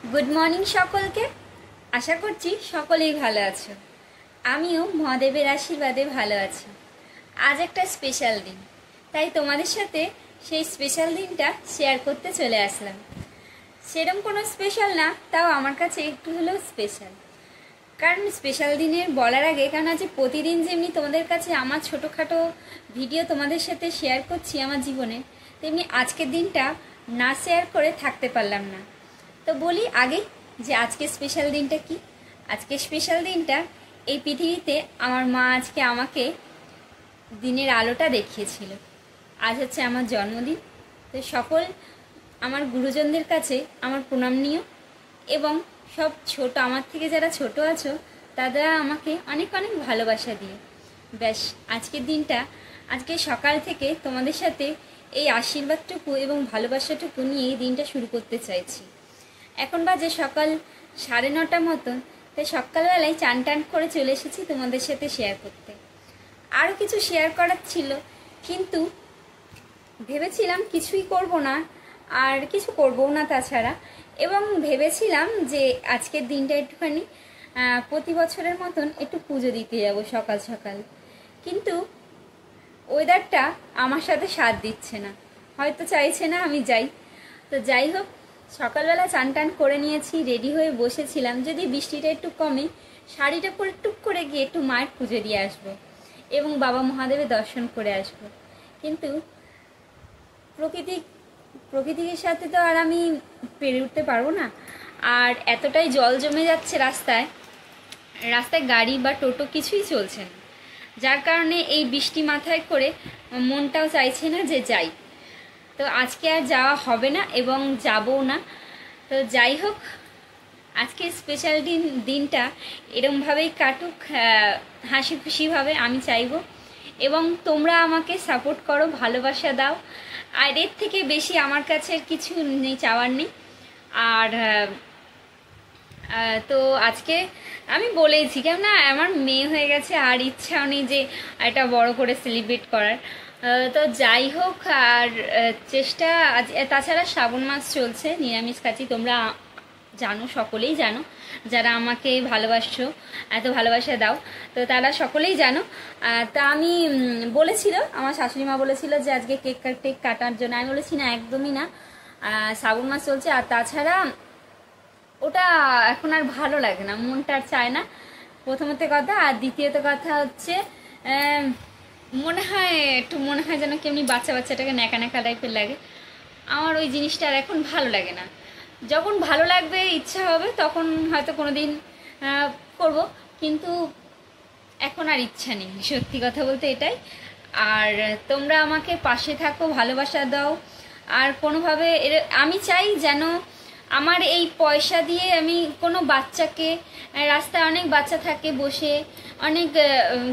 Good morning সকলকে। আশা করছি সকলেই ভালো আছো। আমিও মহাদেবের আশীর্বাদে ভালো আছি। আজ একটা স্পেশাল দিন, তাই তোমাদের সাথে সেই স্পেশাল দিনটা শেয়ার করতে চলে আসলাম। সেরকম কোনো স্পেশাল না, তাও আমার কাছে একটু হলেও স্পেশাল। কারণ স্পেশাল দিনের বলার আগে, কারণ আজ প্রতিদিন যেমনি তোমাদের কাছে আমার ছোটোখাটো ভিডিও তোমাদের সাথে শেয়ার করছি আমার জীবনে, তেমনি আজকের দিনটা না শেয়ার করে থাকতে পারলাম না। তো বলি আগে যে আজকে স্পেশাল দিনটা কি। আজকে স্পেশাল দিনটা এই পৃথিবীতে আমার মা আজকে আমাকে দিনের আলোটা দেখিয়েছিল। আজ হচ্ছে আমার জন্মদিন। তো সকল আমার গুরুজনদের কাছে আমার প্রণাম নিও, এবং সব ছোট আমার থেকে যারা ছোট আছো তারা আমাকে অনেক অনেক ভালোবাসা দিও। ব্যাস আজকের দিনটা, আজকে সকাল থেকে তোমাদের সাথে এই আশীর্বাদটুকু এবং ভালোবাসাটুকু নিয়ে এই দিনটা শুরু করতে চাইছি। এখন বাজে সকাল 9:30 মতন। তাই সকালবেলায় চান টান করে চলে এসেছি তোমাদের সাথে শেয়ার করতে। আরও কিছু শেয়ার করার ছিল, কিন্তু ভেবেছিলাম কিছুই করব না, আর কিছু করবও না তাছাড়া। এবং ভেবেছিলাম যে আজকের দিনটা একটুখানি প্রতি বছরের মতন একটু পুজো দিতে যাব সকাল সকাল, কিন্তু ওয়েদারটা আমার সাথে সাথ দিচ্ছে না, হয়তো চাইছে না আমি যাই। তো যাই হোক, সকালবেলা চান টান করে নিয়েছি, রেডি হয়ে বসেছিলাম যদি বৃষ্টিটা একটু কমে শাড়িটা পরে টুক করে গিয়ে একটু মায়ের পুজো দিয়ে আসবো এবং বাবা মহাদেবের দর্শন করে আসবো। কিন্তু প্রকৃতির সাথে তো আর আমি পেরে উঠতে পারবো না। আর এতটাই জল জমে যাচ্ছে রাস্তায়, গাড়ি বা টোটো কিছুই চলছে না, যার কারণে এই বৃষ্টি মাথায় করে মনটাও চাইছে না যে যাই। তো আজকে আর যাওয়া হবে না এবং যাবও না। তো যাই হোক, আজকে স্পেশাল দিনটা এরমভাবেই কাটুক, হাসি খুশিভাবে আমি চাইব। এবং তোমরা আমাকে সাপোর্ট করো, ভালোবাসা দাও। আর এর থেকে বেশি আমার কাছে কিছু নেই, চাওয়ার নেই। আর তো আজকে আমি বলেইছি, কেননা আমার মেয়ে হয়ে গেছে, আর ইচ্ছাও নেই যে এটা বড় করে সেলিব্রেট করার। তো যাই হোক, আর চেষ্টা তাছাড়া শ্রাবণ মাস চলছে, নিরামিষ খাচ্ছি, তোমরা জানো, সকলেই জানো, যারা আমাকে ভালোবাসছো, এত ভালোবাসা দাও, তো তারা সকলেই জানো। তা আমি বলেছিল, আমার শাশুড়ি মা বলেছিল যে আজকে কেক কাটার জন্য। আমি বলেছি না, একদমই না, শ্রাবণ মাস চলছে। আর তাছাড়া ওটা এখন আর ভালো লাগে না, মনটা আর চায় না, প্রথমত কথা। আর দ্বিতীয়ত কথা হচ্ছে মনে হয় যেন কেমনি বাচ্চাটাকে ন্যাকা ন্যাকা টাইপের লাগে। আমার ওই জিনিসটা আর এখন ভালো লাগে না। যখন ভালো লাগবে, ইচ্ছা হবে, তখন হয়তো কোনো দিন করব, কিন্তু এখন আর ইচ্ছা নেই, সত্যি কথা বলতে এটাই। আর তোমরা আমাকে পাশে থাকো, ভালোবাসা দাও। আর কোনোভাবে আমি চাই যেন আমার এই পয়সা দিয়ে আমি কোনো বাচ্চাকে, রাস্তায় অনেক বাচ্চা থাকে বসে, অনেক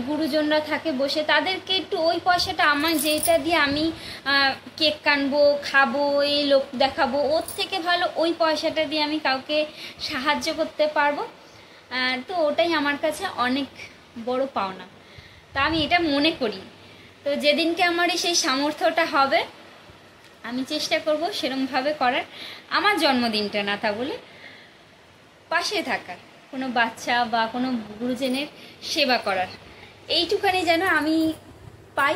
গুরুজনরা থাকে বসে, তাদেরকে একটু ওই পয়সাটা আমার, যেটা দিয়ে আমি কেক কাটবো, খাবো, এই লোক দেখাবো, ওর থেকে ভালো ওই পয়সাটা দিয়ে আমি কাউকে সাহায্য করতে পারবো। তো ওটাই আমার কাছে অনেক বড় পাওনা, তা আমি এটা মনে করি। তো যেদিনকে আমার সেই সামর্থ্যটা হবে, আমি চেষ্টা করব সেরমভাবে করার। আমার জন্মদিনটা না তা বলে পাশে থাকার, কোনো বাচ্চা বা কোনো গুরুজনের সেবা করার, এইটুখানি যেন আমি পাই।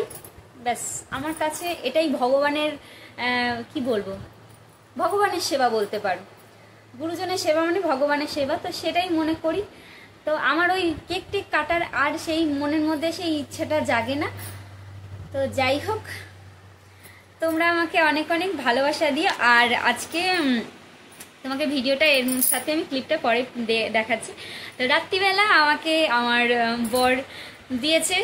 ব্যাস আমার কাছে এটাই ভগবানের, কি বলবো, ভগবানের সেবা বলতে পারো। গুরুজনের সেবা মানে ভগবানের সেবা, তো সেটাই মনে করি। তো আমার ওই কেক টেক কাটার আর সেই মনের মধ্যে সেই ইচ্ছাটা জাগে না। তো যাই হোক, তোমরা আমাকে অনেক অনেক ভালোবাসা দিও। আর আজকে তোমাকে ভিডিওটা এর সাথে আমি ক্লিপটা পরে দেখাচ্ছি। তো রাত্রিবেলা আমাকে আমার বর দিয়েছে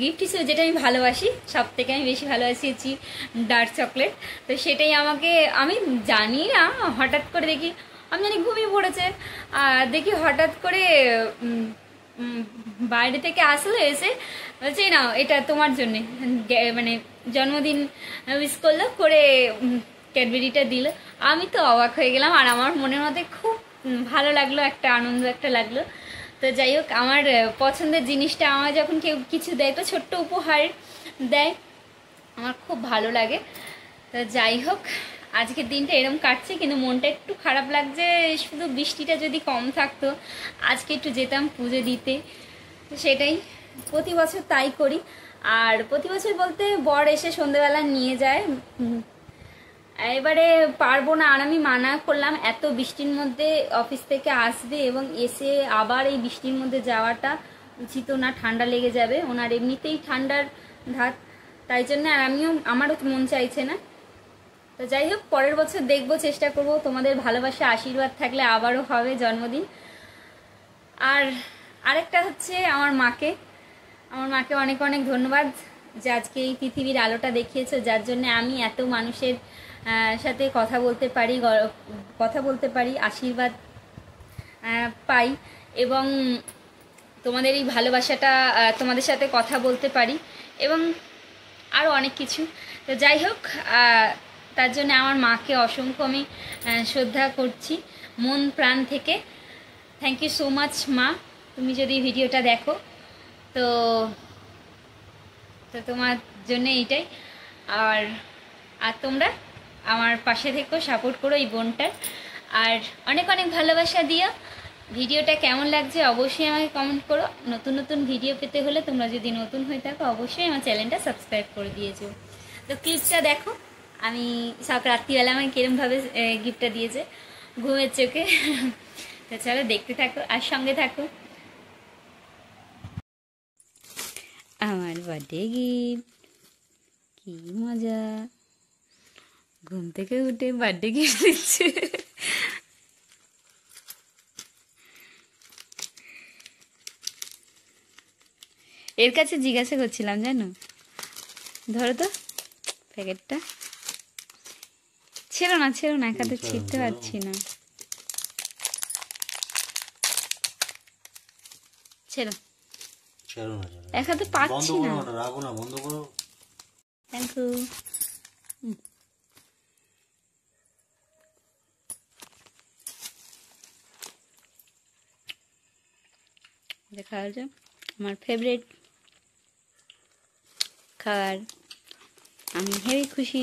গিফট হিসেবে, যেটা আমি ভালোবাসি, সব থেকে আমি বেশি ভালোবাসিয়েছি ডার্ক চকলেট। তো সেটাই আমাকে, আমি জানি না, হঠাৎ করে দেখি, আমি জানি ঘুমিয়ে পড়েছে, আর দেখি হঠাৎ করে বাইরে থেকে আসলো, এসে বলছে না এটা তোমার জন্যে, মানে জন্মদিন উইশ করলো, করে ক্যাডবেরিটা দিল। আমি তো অবাক হয়ে গেলাম, আর আমার মনের মধ্যে খুব ভালো লাগলো, একটা আনন্দ একটা লাগলো। তো যাই হোক, আমার পছন্দের জিনিসটা আমার যখন কেউ কিছু দেয়, তো ছোট্ট উপহার দেয়, আমার খুব ভালো লাগে। তো যাই হোক, আজকের দিনটা এরম কাটছে, কিন্তু মনটা একটু খারাপ লাগছে, শুধু বৃষ্টিটা যদি কম থাকতো, আজকে একটু যেতাম পুজো দিতে। তো সেটাই, প্রতি বছর তাই করি। আর প্রতি বছর বলতে বর এসে সন্ধেবেলা নিয়ে যায়, এবারে পারবো না। আর আমি মানা করলাম, এত বৃষ্টির মধ্যে অফিস থেকে আসবে এবং এসে আবার এই বৃষ্টির মধ্যে যাওয়াটা উচিত না, ঠান্ডা লেগে যাবে, ওনার এমনিতেই ঠান্ডার ধাত, তাই জন্য আর আমারও মন চাইছে না। তো যাই হোক, পরের বছর দেখবো, চেষ্টা করব, তোমাদের ভালোবাসা আশীর্বাদ থাকলে আবারও হবে জন্মদিন। আর আরেকটা হচ্ছে আমার মাকে অনেক অনেক ধন্যবাদ যে আজকে এই পৃথিবীর আলোটা দেখিয়েছে, যার জন্য আমি এত মানুষের সাথে কথা বলতে পারি, আশীর্বাদ পাই, এবং তোমাদের এই ভালোবাসাটা, তোমাদের সাথে কথা বলতে পারি, এবং আরও অনেক কিছু। তো যাই হোক, তার জন্য আমার মাকে অসংখ্য আমি শ্রদ্ধা করছি মন প্রাণ থেকে। থ্যাংক ইউ সো মাচ মা, তুমি যদি ভিডিওটা দেখো তো তোমার জন্য এইটাই। আর তোমরা আমার পাশে থেকো, সাপোর্ট করো এই বোনটার, আর অনেক অনেক ভালোবাসা দিও। ভিডিওটা কেমন লাগছে অবশ্যই আমাকে কমেন্ট করো। নতুন নতুন ভিডিও পেতে হলে তোমরা যদি নতুন হয়ে থাকো অবশ্যই আমার চ্যানেলটা সাবস্ক্রাইব করে দিয়েছো। তো ক্লিপটা দেখো, আমি সব রাত্রিবেলা আমাকে কিরমভাবে গিফটটা দিয়েছে ঘুমের চোখে। তো চলো দেখতে থাকো আর সঙ্গে থাকো। আমার বার্থডে গিফট, কি মজা, ঘুম থেকে উঠে বার্থডে গিফট দিচ্ছে। এর কাছে জিজ্ঞাসা করছিলাম, জানো, ধরো তো প্যাকেটটা, ছেড়ো না একাতে ছিঁড়তে পারছি না, ছেড়ো, এক হাতে পাচ্ছি না, থ্যাংক ইউ। দেখা যাচ্ছে আমার ফেভারিট খাবার, আমি হেবি খুশি।